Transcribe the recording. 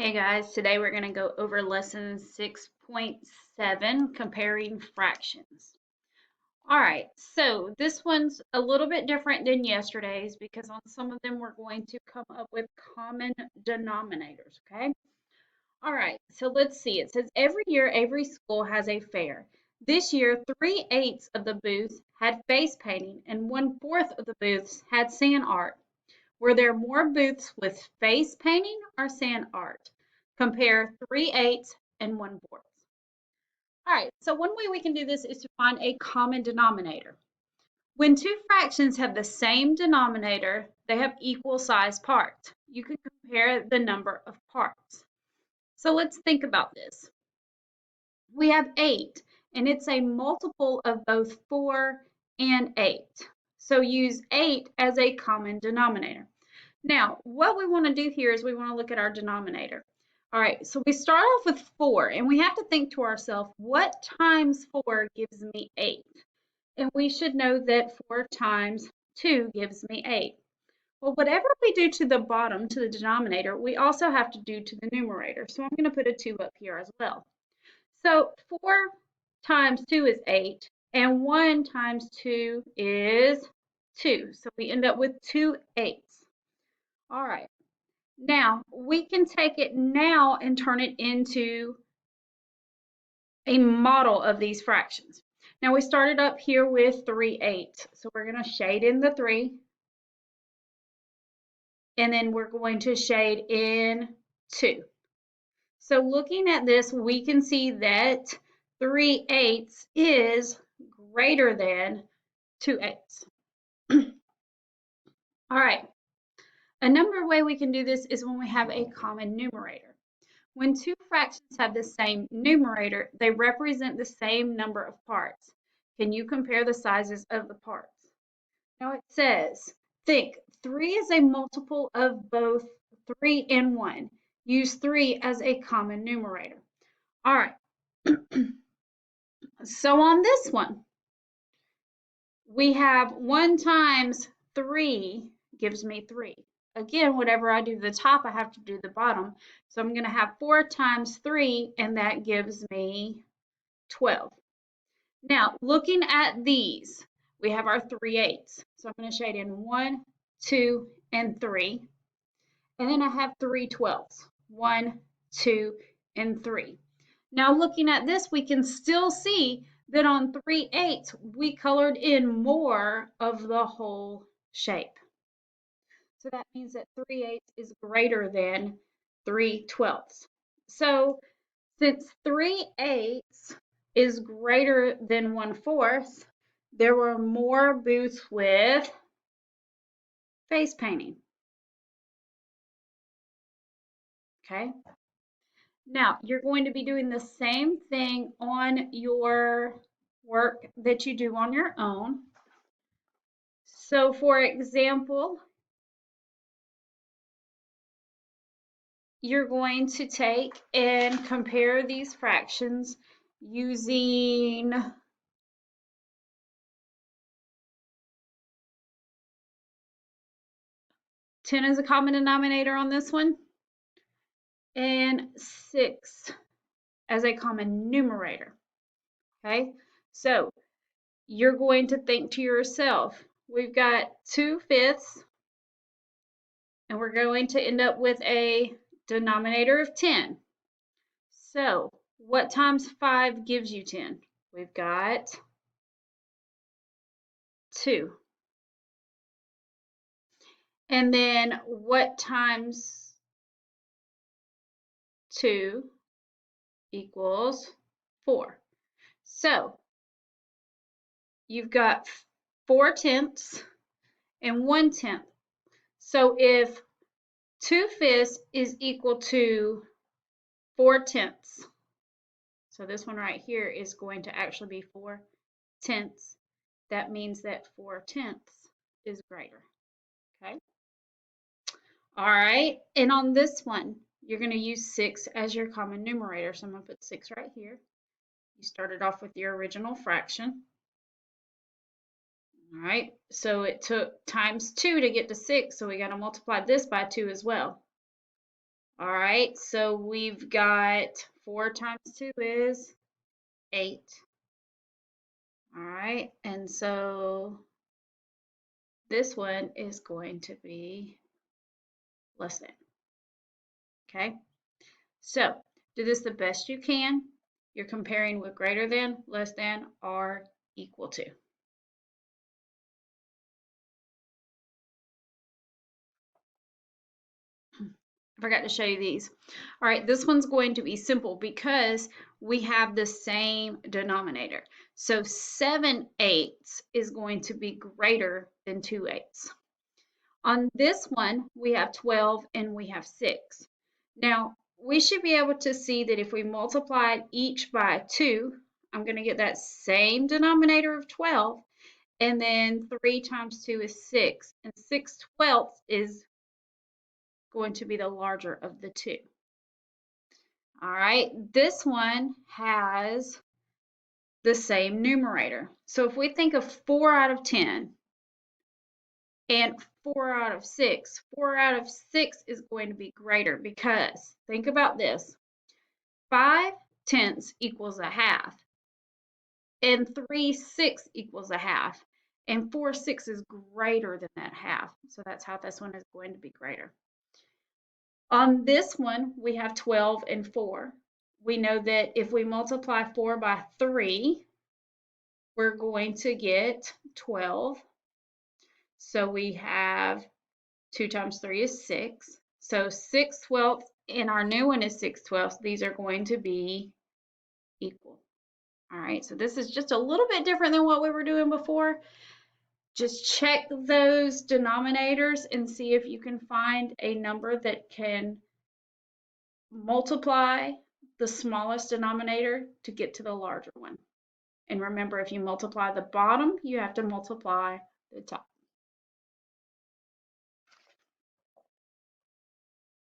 Hey guys, today we're going to go over lesson 6.7, comparing fractions. All right, so this one's a little bit different than yesterday's because on some of them we're going to come up with common denominators, okay? All right, so let's see. It says every year every school has a fair. This year, 3/8 of the booths had face painting and 1/4 of the booths had sand art. Were there more booths with face painting or sand art? Compare 3/8 and 1/4. All right, so one way we can do this is to find a common denominator. When two fractions have the same denominator, they have equal size parts. You can compare the number of parts. So let's think about this. We have 8, and it's a multiple of both 4 and 8. So use 8 as a common denominator. Now, what we want to do here is we want to look at our denominator. All right, so we start off with 4, and we have to think to ourselves, what times 4 gives me 8? And we should know that 4 times 2 gives me 8. Well, whatever we do to the bottom, to the denominator, we also have to do to the numerator. So I'm going to put a 2 up here as well. So 4 times 2 is 8, and 1 times 2 is 2. So we end up with 2 8s. All right. Now, we can take it now and turn it into a model of these fractions. Now, we started up here with 3/8. So we're going to shade in the 3. And then we're going to shade in 2. So looking at this, we can see that 3/8 is greater than 2/8. All right. Another way we can do this is when we have a common numerator. When two fractions have the same numerator, they represent the same number of parts. Can you compare the sizes of the parts? Now it says, think 3 is a multiple of both 3 and 1. Use 3 as a common numerator. All right. So on this one, we have 1 times 3 gives me 3. Again, whatever I do the top, I have to do the bottom. So I'm going to have 4 times 3, and that gives me 12. Now, looking at these, we have our 3/8. So I'm going to shade in 1, 2, and 3. And then I have 3/12. 1, 2, and 3. Now, looking at this, we can still see that on 3/8, we colored in more of the whole shape. So that means that 3/8 is greater than 3/12. So since 3/8 is greater than 1/4, there were more booths with face painting. Okay. Now you're going to be doing the same thing on your work that you do on your own. So for example, you're going to take and compare these fractions using 10 as a common denominator on this one and 6 as a common numerator. Okay, so you're going to think to yourself, we've got 2/5, and we're going to end up with a denominator of 10. So what times 5 gives you 10? We've got 2. And then what times 2 equals 4? So you've got 4/10 and 1/10. So if 2/5 is equal to 4/10, so this one right here is going to actually be 4/10. That means that 4/10 is greater. Okay. All right. And on this one, you're going to use 6 as your common numerator. So I'm going to put 6 right here. You started off with your original fraction. All right. So it took times 2 to get to 6. So we got to multiply this by 2 as well. All right, so we've got 4 times 2 is 8. All right, and so this one is going to be less than. Okay, so do this the best you can. You're comparing with greater than, less than, or equal to. I forgot to show you these. All right, this one's going to be simple because we have the same denominator. So 7/8 is going to be greater than 2/8. On this one, we have 12 and we have 6. Now, we should be able to see that if we multiply each by 2, I'm going to get that same denominator of 12. And then 3 times 2 is 6. And 6/12 is going to be the larger of the two. All right, this one has the same numerator. So if we think of 4 out of 10 and 4 out of 6, 4 out of 6 is going to be greater because, think about this, 5/10 equals a half, and 3/6 equals a half, and 4/6 is greater than that half. So that's how this one is going to be greater. On this one, we have 12 and 4. We know that if we multiply 4 by 3, we're going to get 12. So we have 2 times 3 is 6. So 6/12, and our new one is 6/12. These are going to be equal. All right, so this is just a little bit different than what we were doing before. Just check those denominators and see if you can find a number that can multiply the smallest denominator to get to the larger one. And remember, if you multiply the bottom, you have to multiply the top.